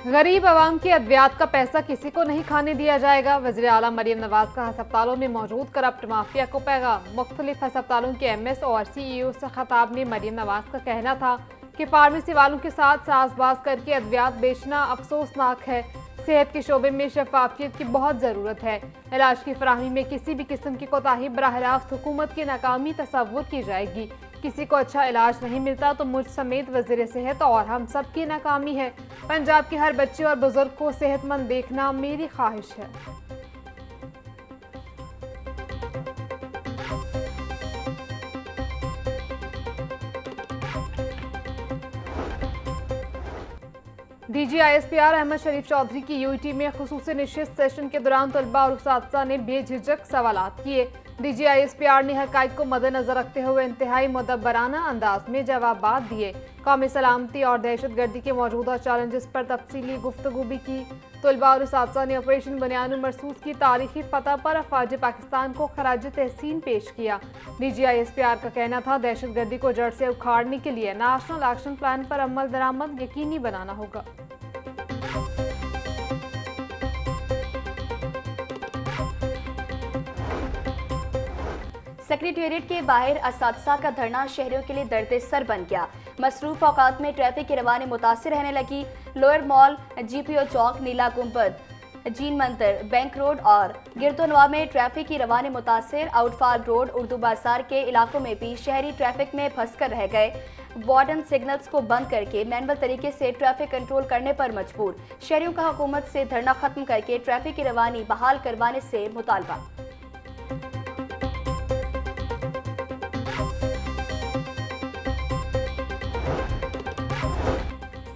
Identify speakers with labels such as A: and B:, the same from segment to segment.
A: गरीब आवाम के अद्वियात का पैसा किसी को नहीं खाने दिया जाएगा। वज़ीर आला मरियम नवाज का अस्पतालों में मौजूद करप्ट माफिया को पैगाम। मुख्तलिफ अस्पतालों के एमएस और सीईओ से खिताब में मरियम नवाज का कहना था कि फार्मेसी वालों के साथ साजबाज करके अद्वियात बेचना अफसोसनाक है। सेहत के शोबे में शफाफियत की बहुत ज़रूरत है। इलाज की फराहमी में किसी भी किस्म की कोताही बराह रास्त हुकूमत की नाकामी तसव्वुर की जाएगी। किसी को अच्छा इलाज नहीं मिलता तो मुझ समेत वज़ीर सेहत और हम सब की नाकामी है। पंजाब के हर बच्चे और बुजुर्ग को सेहतमंद देखना मेरी ख्वाहिश है। DGISPR अहमद शरीफ चौधरी की यूईटी में खुसूसी निशिस्त सेशन के दौरान तलबा और उस्ताद ने बेझिझक सवालात किए। DGISPR ने हक़ाइक़ को मद्देनजर रखते हुए इंतहाई मुदब्बराना अंदाज में जवाबात दिए। कौमी सलामती और दहशत गर्दी के मौजूदा चैलेंजेस पर तफसीली गुफ्तगू भी की। तलबा और उस्ताद ने ऑपरेशन बनियान मरसूस की तारीखी फतह पर अफवाज पाकिस्तान को खराज तहसीन पेश किया। DGISPR का कहना था दहशत गर्दी को जड़ से उखाड़ने के लिए नेशनल एक्शन प्लान पर अमल दरामद यकीनी बनाना होगा।
B: सेक्रेटेरिएट के बाहर असातिज़ा का धरना शहरियों के लिए दर्द सर बन गया। मसरूफ औकात में ट्रैफिक की रवानी मुतासिर रहने लगी। लोअर मॉल, GPO चौक, नीला गुंबद, जीन मंदिर, बैंक रोड और गिरदोनवा में ट्रैफिक की रवानी मुतासिर। आउटफॉल रोड, उर्दू बाजार के इलाकों में भी शहरी ट्रैफिक में फंस कर रह गए। वार्डन सिग्नल्स को बंद करके मैनुअल तरीके से ट्रैफिक कंट्रोल करने पर मजबूर। शहरियों का हुकूमत से धरना खत्म करके ट्रैफिक की रवानी बहाल करवाने से मुतालबा।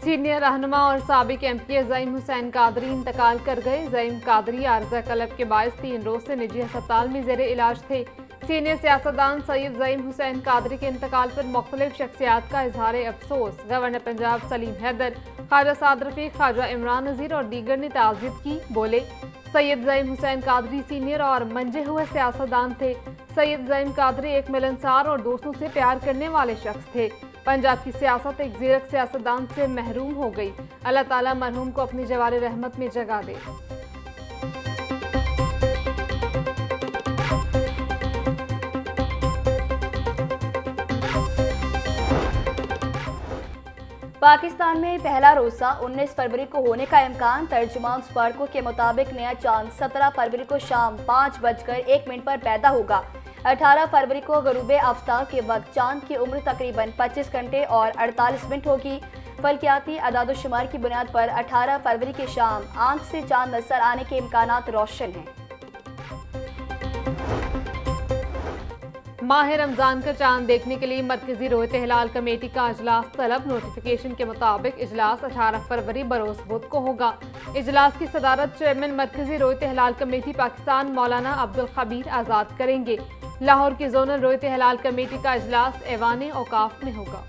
A: सीनियर रहनुमा और साबिक MP ज़ईम हुसैन कादरी इंतकाल कर गए। ज़ईम कादरी आर्जा कलब के बायस 3 रोज से निजी अस्पताल में ज़ेरे इलाज थे। सीनियर सियासतदान सैयद ज़ईम हुसैन कादरी के इंतकाल पर मुख्तलिफ शख्सियात का इजहार अफसोस। गवर्नर पंजाब सलीम हैदर, ख्वाजा साद रफीक, ख्वाजा इमरान नज़ीर और दीगर ने ताज़ियत की। बोले, सैयद ज़ईम हुसैन कादरी सीनियर और मंजे हुए सियासतदान थे। सैयद ज़ईम कादरी एक मिलनसार और दोस्तों से प्यार करने वाले शख्स थे। पंजाब की सियासत एक ज़ीरक सियासतदान से महरूम हो गई। अल्लाह ताला मरहूम को अपनी जवार रहमत में जगह दे।
B: पाकिस्तान में पहला रोजा 19 फरवरी को होने का इम्कान। तर्जुमान स्पार्को के मुताबिक नया चांद 17 फरवरी को शाम 5:01 पर पैदा होगा। 18 फरवरी को गरूबे आफ्ताब के वक्त चांद की उम्र तकरीबन 25 घंटे और 48 मिनट होगी। फल्कियाती अदादोशुमार की बुनियाद पर 18 फरवरी की शाम आंख से चांद नजर आने के इम्कानात रोशन हैं।
A: माह रमजान का चांद देखने के लिए मरकजी रोयत हिलाल कमेटी का इजलास तलब। नोटिफिकेशन के मुताबिक इजलास 18 फरवरी बरोज बुध को होगा। इजलास की सदारत चेयरमैन मरकजी रोयत हिलाल कमेटी पाकिस्तान मौलाना अब्दुल खबीर आज़ाद करेंगे। लाहौर की जोनल रोयत हिलाल कमेटी का इजलास ऐवान औकाफ में होगा।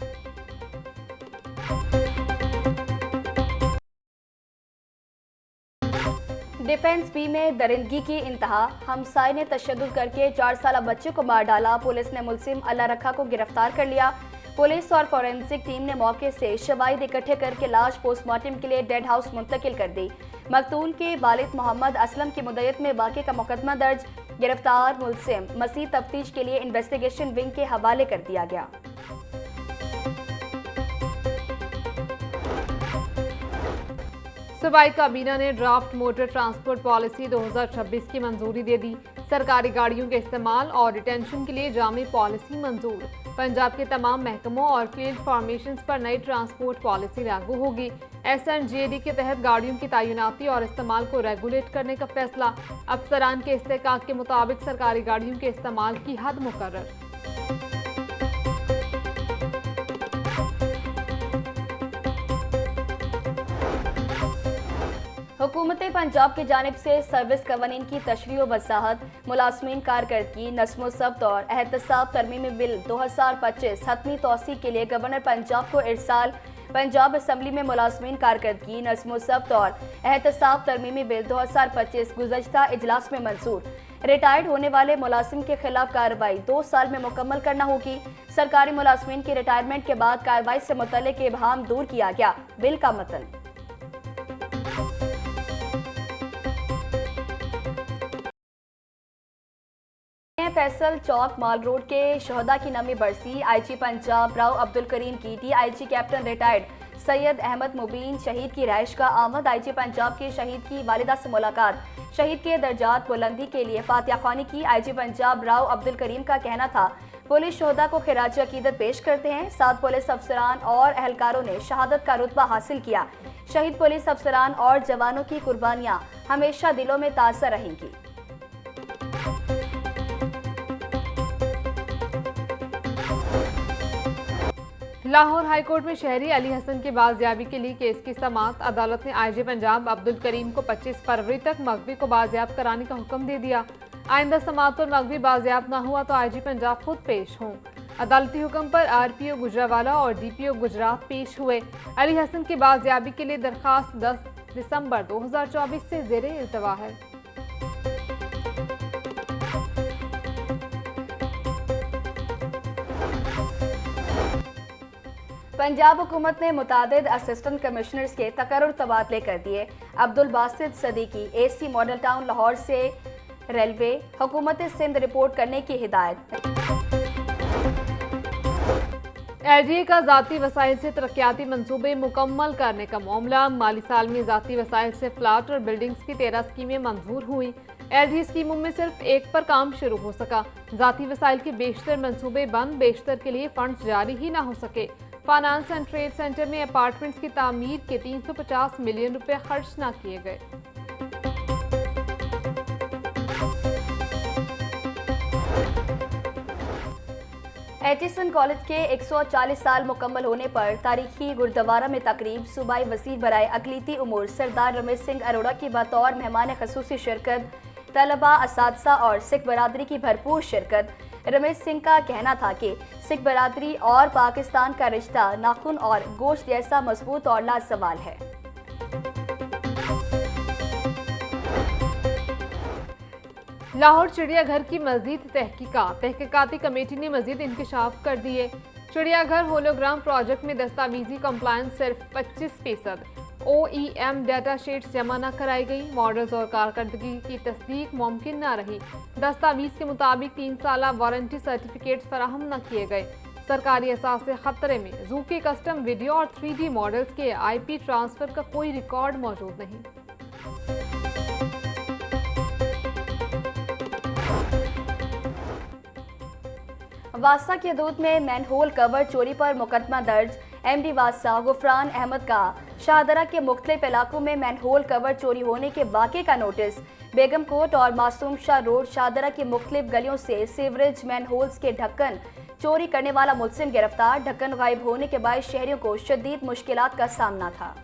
B: डिफेंस बी में दरिंदगी की इंतहा। हमसाय ने तशद्दुद करके 4 साल बच्चे को मार डाला। पुलिस ने मुलजिम अल्लाह रखा को गिरफ्तार कर लिया। पुलिस और फॉरेंसिक टीम ने मौके से शवाहिद इकट्ठे करके लाश पोस्टमार्टम के लिए डेड हाउस मुंतकिल कर दी। मकतूल के वालिद मोहम्मद असलम की मुद्दत में वाक़े का मुकदमा दर्ज। गिरफ्तार मुलजिम मज़ीद तफ्तीश के लिए इन्वेस्टिगेशन विंग के हवाले कर दिया गया।
A: सूबाई काबीना ने ड्राफ्ट मोटर ट्रांसपोर्ट पॉलिसी 2026 की मंजूरी दे दी। सरकारी गाड़ियों के इस्तेमाल और डिटेंशन के लिए जामी पॉलिसी मंजूर। पंजाब के तमाम महकमों और फील्ड फॉर्मेशंस पर नई ट्रांसपोर्ट पॉलिसी लागू होगी। SNGAD के तहत गाड़ियों की तैनाती और इस्तेमाल को रेगुलेट करने का फैसला। अफसरान के इस्तेकाक के मुताबिक सरकारी गाड़ियों के इस्तेमाल की हद मुकर्रर।
B: हुकूमत पंजाब की जानिब से सर्विस कवानीन की तशरीह व वज़ाहत। मुलाजमीन कारकर्दगी, नस्मो ज़ब्त और एहतसाब तरमीमी बिल 2025 हतमी तौसीक के लिए गवर्नर पंजाब को इरसाल। पंजाब असम्बली में मुलाजमीन कारकर्दगी, नस्मो ज़ब्त और एहतसाब तरमीमी बिल 2025 गुज़श्ता इजलास में मंजूर। रिटायर्ड होने वाले मुलाजिम के खिलाफ कार्रवाई 2 साल में मुकम्मल करना होगी। सरकारी मुलाजमीन की रिटायरमेंट के बाद कार्रवाई से मुतल्लिक इबहाम दूर किया गया। बिल का मतन। फैसल चौक माल रोड के शहदा की नमी बरसी। आईजी पंजाब राव अब्दुल करीम की DIG captain retired Syed Ahmed Mubeen शहीद की रहायश का आमद। आईजी पंजाब के शहीद की वालिदा से मुलाकात, शहीद के दर्जात बुलंदी के लिए फातिहा ख्वानी की। आईजी पंजाब राव अब्दुल करीम का कहना था, पुलिस शोहदा को खिराज अकीदत पेश करते हैं। 7 पुलिस अफसरान और एहलकारों ने शहादत का रुतबा हासिल किया। शहीद पुलिस अफसरान और जवानों की कुर्बानियां हमेशा दिलों में ताज़ा रहेंगी।
A: लाहौर हाईकोर्ट में शहरी अली हसन की बाजियाबी के लिए केस की समाअत। अदालत ने आईजी पंजाब अब्दुल करीम को 25 फरवरी तक मगवी को बाजियाब कराने का हुक्म दे दिया। आइंदा समाअत पर मगवी बाजियाब न हुआ तो आईजी पंजाब खुद पेश हों। अदालती हुक्म पर आरपीओ गुजरावाला और डीपीओ गुजरात पेश हुए। अली हसन की बाजियाबी के लिए दरखास्त 10 दिसंबर 2024 से ज़ेरे इल्तवा है।
B: पंजाब हुकूमत ने मुतादिद असिस्टेंट कमिश्नर्स के तकर्रुर तबादले कर दिए। Abdul Basit Siddiqui AC model town Lahore से रेलवे हुकूमत सिंध रिपोर्ट करने की हिदायत।
A: एलडीए का ज़ाती वसाइल से तरक्याती मंसूबे मुकम्मल करने का मामला। माली साल में ज़ाती वसाइल से फ्लैट और बिल्डिंग्स की 13 स्कीमें मंजूर हुई। एलडीए स्कीमों में सिर्फ एक पर काम शुरू हो सका। ज़ाती वसाइल के बेशतर मंसूबे बंद, बेशतर के लिए फंड्स जारी ही ना हो सके। फाइनेंस एंड ट्रेड सेंटर में अपार्टमेंट्स की तामीर के 350 मिलियन रुपए खर्च ना किए गए।
B: एचिसन कॉलेज के 140 साल मुकम्मल होने पर तारीखी गुरुद्वारा में तकरीब। सूबाई वज़ीर बराए अक़लीती उमूर सरदार रमेश सिंह अरोड़ा की बतौर मेहमान ख़ुसूसी शिरकत। तलबा, असातिज़ा और सिख बरादरी की भरपूर शिरकत। रमेश सिंह का कहना था कि सिख बरादरी और पाकिस्तान का रिश्ता नाखून और गोश्त जैसा मजबूत और लाजवाल है।
A: लाहौर चिड़ियाघर की मजीद तहकीकाती कमेटी ने मजीद इंकशाफ कर दिए। चिड़ियाघर होलोग्राम प्रोजेक्ट में दस्तावेजी कंप्लायंस सिर्फ 25%। OEM डाटा शीट्स जमा न कराई गई। मॉडल्स और कारकर्दगी की तस्दीक मुमकिन न रही। दस्तावेज के मुताबिक 3 साला वारंटी सर्टिफिकेट्स फराहम न किए गए। सरकारी असासे खतरे में। जू के कस्टम वीडियो और 3D मॉडल्स के IP ट्रांसफर का कोई रिकॉर्ड मौजूद नहीं।
B: वासा के हदूद में मैनहोल कवर चोरी पर मुकदमा दर्ज। MD वासा गुफरान अहमद का शाहदरा के मुख्तलिफ इलाकों में मैनहोल कवर चोरी होने के वाक़े का नोटिस। बेगम कोट और मासूम शाह रोड शाहदरा की मुख्तलिफ गलियों से सीवरेज मैनहोल्स के ढक्कन चोरी करने वाला मुलजिम गिरफ्तार। ढक्कन गायब होने के बाद शहरियों को शदीद मुश्किलात का सामना था।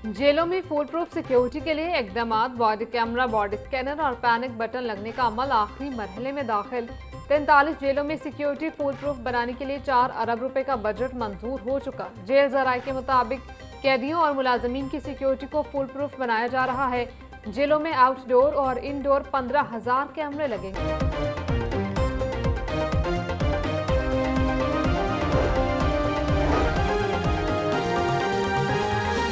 A: जेलों में फुल प्रूफ सिक्योरिटी के लिए इकदाम। बॉडी कैमरा, बॉडी स्कैनर और पैनिक बटन लगने का अमल आखिरी मरहले में दाखिल। 43 जेलों में सिक्योरिटी फुल प्रूफ बनाने के लिए 4 अरब रुपए का बजट मंजूर हो चुका। जेल ज़राए के मुताबिक कैदियों और मुलाजमीन की सिक्योरिटी को फुल प्रूफ बनाया जा रहा है। जेलों में आउटडोर और इनडोर 15,000 कैमरे लगेंगे।